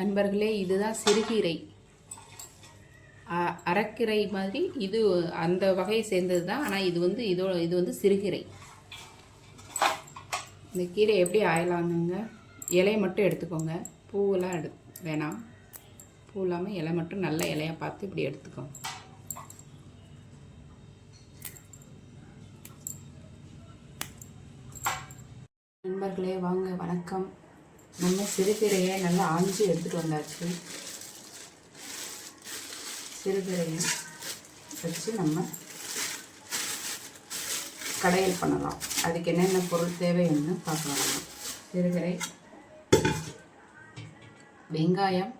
நண்பர்களே, இதுதான் சிறுகீரை. அரைக்கீரை மாதிரி இது அந்த வகையை சேர்ந்தது தான். ஆனால் இது வந்து சிறுகீரை. இந்த கீரை எப்படி ஆயலாமுங்க? இலையை மட்டும் எடுத்துக்கோங்க, பூவெல்லாம் வேணாம். பூ இல்லாமல் இலை மட்டும் நல்ல இலையாக பார்த்து இப்படி எடுத்துக்கோங்க. நண்பர்களே வாங்க, வணக்கம். நம்ம சிறுகீரையை நல்லா ஆஞ்சி எடுத்துகிட்டு வந்தாச்சு. சிறுகீரையை வச்சு நம்ம கடையல் பண்ணலாம். அதுக்கு என்னென்ன பொருள் தேவைன்னு பார்க்கலாம். நம்ம சிறுகீரை, வெங்காயம்,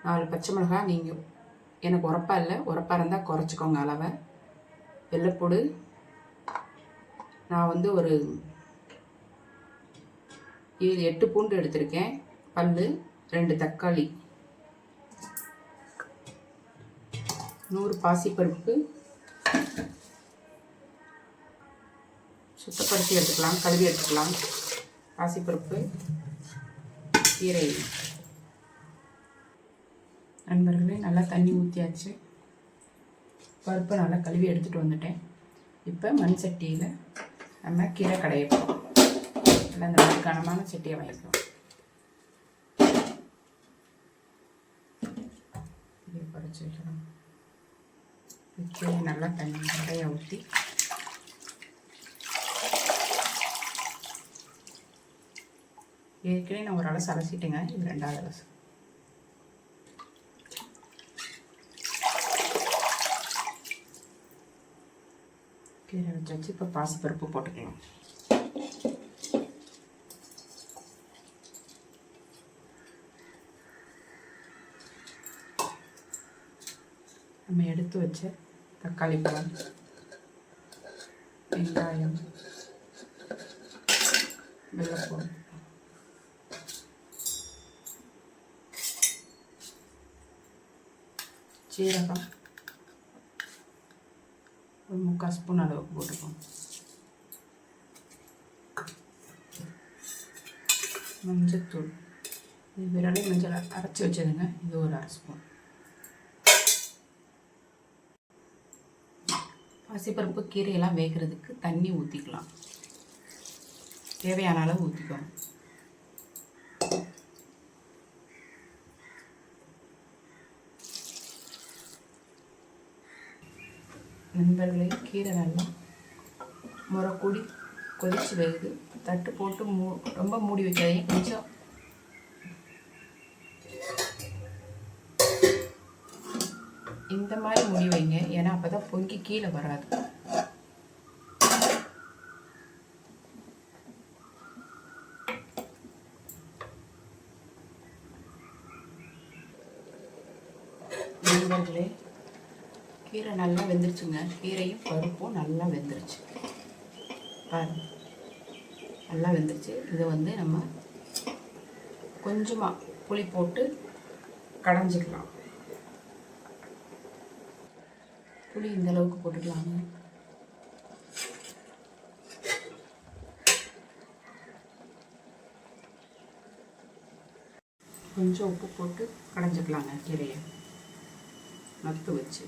4 பச்சை மிளகாய். நீங்கள் எனக்கு உரப்பாக இல்லை, உரப்பாக இருந்தால் குறைச்சிக்கோங்க அளவை. வெள்ளைப்பூடு, நான் வந்து ஒரு 8 பூண்டு எடுத்திருக்கேன். பல்லு 2 தக்காளி, 100 பாசிப்பருப்பு சுத்தப்படுத்தி எடுத்துக்கலாம், கழுவி எடுத்துக்கலாம். பாசிப்பருப்பு, கீரை. நண்பர்களே, நல்லா தண்ணி ஊற்றியாச்சு. பருப்பை நல்லா கழுவி எடுத்துகிட்டு வந்துட்டேன். இப்போ மண் சட்டியில் நம்ம கீரை கடையப்போம். இல்லை, அந்த மாதிரி கனமான சட்டியை வாங்கிக்கலாம். இதை குறைச்சி வைக்கலாம். கீரை நல்லா தண்ணி நிறைய ஊற்றி ஏற்கனவே நான் ஒரு அலசு அலசிட்டேங்க. இது 2வது அலசு. கீரை வச்சாச்சு. இப்போ பாசிப்பருப்பு போட்டுக்கலாம். நம்ம எடுத்து வச்ச தக்காளி பழம், வெங்காயம், வெள்ளைப்பூடு, சீரகம் ஒரு 3/4 ஸ்பூன் அளவுக்கு போட்டுப்போம். மஞ்சத்தூள், இது விரலை மஞ்சள் அரைச்சி வச்சதுங்க. இது ஒரு 1/2 ஸ்பூன். பாசிப்பருப்பு, கீரையெல்லாம் வேகிறதுக்கு தண்ணி ஊற்றிக்கலாம். தேவையான அளவு ஊற்றிக்கணும். நண்பர்களே, கீரை நல்லா முறை கூடி கொதிச்சு வேகுது. தட்டு போட்டு ரொம்ப மூடி வைக்காதீங்க. கொஞ்சம் இந்த மாதிரி மூடி வைங்க, ஏன்னா அப்போ தான் பொங்கி கீழே வராது. நண்பர்களே, கீரை நல்லா வெந்துருச்சுங்க. கீரையும் பருப்பும் நல்லா வெந்துருச்சு. பாருங்க, நல்லா வெந்துருச்சு. இதை வந்து நம்ம கொஞ்சமாக புளி போட்டு கடைஞ்சிக்கலாம். புளி இந்த அளவுக்கு போட்டுக்கலாங்க. கொஞ்சம் உப்பு போட்டு கடைஞ்சிக்கலாங்க. கீரையை நத்து வச்சு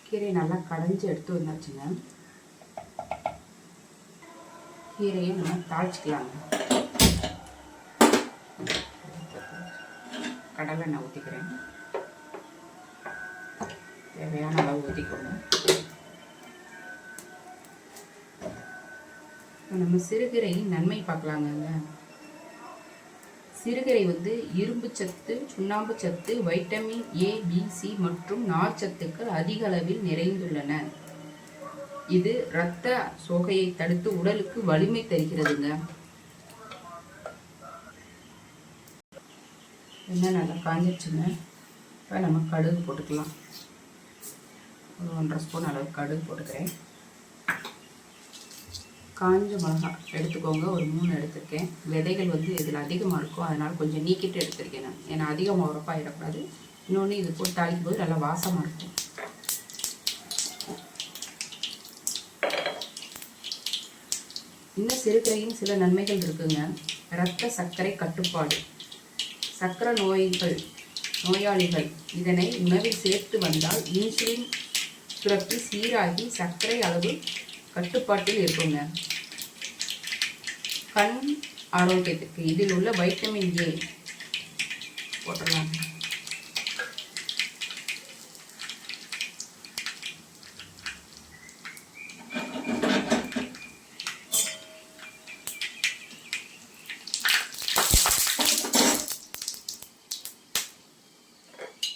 கீரையை நல்லா கடைஞ்சி எடுத்து வந்தாச்சுங்க. கீரையை நம்ம தாளிச்சிக்கலாங்க. கடலை எண்ணெய் ஊற்றிக்கிறேன். தேவையான அளவு ஊற்றிக்கோங்க. நம்ம சிறுகீரையின் நன்மை பார்க்கலாங்க. சிறுகீரை வந்து இரும்பு சத்து, சுண்ணாம்பு சத்து, வைட்டமின் A, B, C மற்றும் நார்ச்சத்துக்கள் அதிக அளவில் நிறைந்துள்ளன. இது இரத்த சோகையை தடுத்து உடலுக்கு வலிமை தருகிறதுங்க. என்ன நல்லா காஞ்சிடுச்சுங்க. இப்போ நம்ம கடுகு போட்டுக்கலாம். ஒரு 1.5 ஸ்பூன் அளவு கடுகு போட்டுக்கிறேன். காஞ்ச மிளகாய் எடுத்துக்கோங்க. ஒரு 3 எடுத்துருக்கேன். விதைகள் வந்து இதில் அதிகமாக இருக்கும், அதனால் கொஞ்சம் நீக்கிட்டு எடுத்துருக்கேன் நான். ஏன்னா அதிகமாக உரப்பாயிடக்கூடாது. இன்னொன்று இது போட்டு தாளிக்கும் போது நல்லா வாசமாக இருக்கும். இன்னும் சிறுகீரையின் சில நன்மைகள் இருக்குங்க. இரத்த சர்க்கரை கட்டுப்பாடு. சர்க்கரை நோயாளிகள் இதனை உணவில் சேர்த்து வந்தால் இன்சுலின் சுரப்பி சீராகி சர்க்கரை அளவு கட்டுப்பாட்டில் இருக்குங்க. கண் ஆரோக்கியத்துக்கு இதில் உள்ள வைட்டமின் ஏ போட்டலாம்.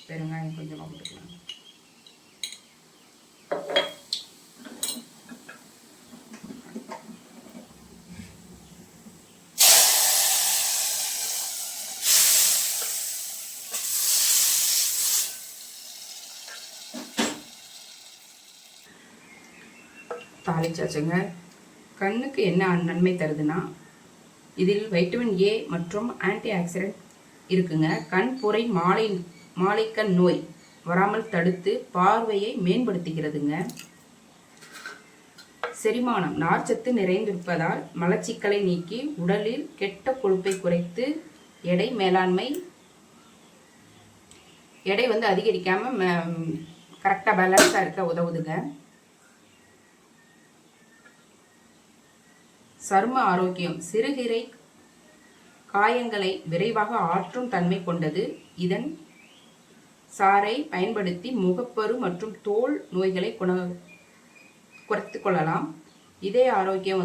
பெருங்காயம் கொஞ்சமாக போட்டுக்கலாம். தாளிச்சாச்சுங்க. கண்ணுக்கு என்ன நன்மை தருதுன்னா, இதில் வைட்டமின் ஏ மற்றும் ஆன்டி ஆக்சிடென்ட் இருக்குங்க. கண்புரை மாலைக்கண் நோய் வராமல் தடுத்து பார்வையை மேம்படுத்துகிறதுங்க. செரிமானம் நார்ச்சத்து நிறைந்திருப்பதால் மலச்சிக்கலை நீக்கி உடலில் கெட்ட கொழுப்பை குறைத்து எடை மேலாண்மை எடை அதிகரிக்காம கரெக்டாக பேலன்ஸாக இருக்க உதவுதுங்க. சரும ஆரோக்கியம். சிறுகீரை காயங்களை விரைவாக ஆற்றும் தன்மை கொண்டது. இதன் சாறை பயன்படுத்தி முகப்பரு மற்றும் தோல் நோய்களை குறைத்து கொள்ளலாம். இதய ஆரோக்கியம்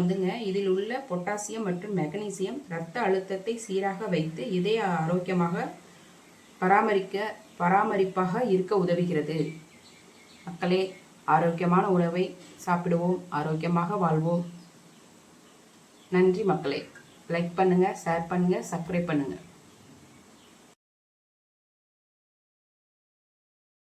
இதில் உள்ள பொட்டாசியம் மற்றும் மெக்னீசியம் இரத்த அழுத்தத்தை சீராக வைத்து இதய ஆரோக்கியமாக பராமரிப்பாக இருக்க உதவுகிறது. மக்களே, ஆரோக்கியமான உணவை சாப்பிடுவோம், ஆரோக்கியமாக வாழ்வோம். நன்றி மக்களே. லைக் பண்ணுங்கள், ஷேர் பண்ணுங்கள், சப்ஸ்கிரைப் பண்ணுங்கள்.